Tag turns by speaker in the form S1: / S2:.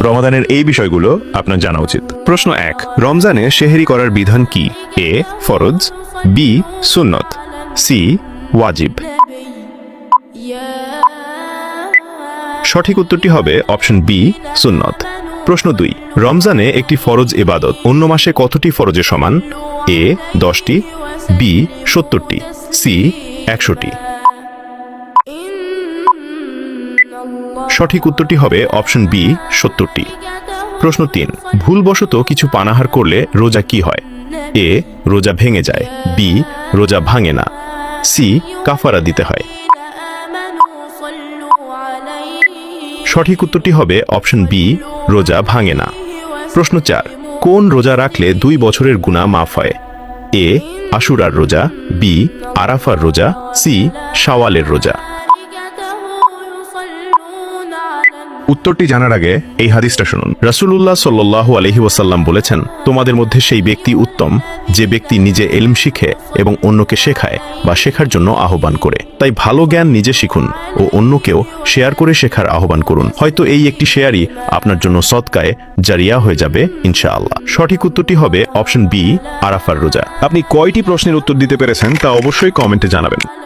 S1: রমাদানের এই বিষয়গুলো আপনার জানা উচিত।
S2: প্রশ্ন 1, রমজানে সেহরি করার বিধান কি? এ ফরজ, বি সুন্নত, সি ওয়াজিব। সঠিক উত্তরটি হবে অপশন বি সুন্নত। প্রশ্ন 2, রমজানে একটি ফরজ ইবাদত অন্য মাসে কতটি ফরজের সমান? এ 10টি, বি 70টি, সি 100টি। সঠিক উত্তরটি হবে অপশন বি 70টি। প্রশ্ন 3, ভুলবশত কিছু পানাহার করলে রোজা কি হয়? এ রোজা ভেঙে যায়, বি রোজা ভাঙে না, সি কাফারা দিতে হয়। সঠিক উত্তরটি হবে অপশন বি রোজা ভাঙে না। প্রশ্ন 4, কোন রোজা রাখলে 2 বছরের গুনাহ মাফ হয়? এ আশুরার রোজা, বি আরাফার রোজা, সি শাওয়ালের রোজা। উত্তরটি জানার আগে এই হাদিসটা শুনুন। রাসূলুল্লাহ সাল্লাল্লাহু আলাইহি ওয়াসাল্লাম বলেছেন, তোমাদের মধ্যে সেই ব্যক্তি উত্তম যে ব্যক্তি নিজে ইলম শিখে এবং অন্যকে শেখায় বা শেখার জন্য আহ্বান করে। তাই ভালো জ্ঞান নিজে শিখুন ও অন্যকেও শেয়ার করে শেখার আহ্বান করুন। হয়তো এই একটি শেয়ারই আপনার জন্য সদকায়ে জারিয়া হয়ে যাবে ইনশাআল্লাহ। সঠিক উত্তরটি হবে অপশন বি আরাফার রোজা। আপনি কয়টি প্রশ্নের উত্তর দিতে পেরেছেন তা অবশ্যই কমেন্টে জানাবেন।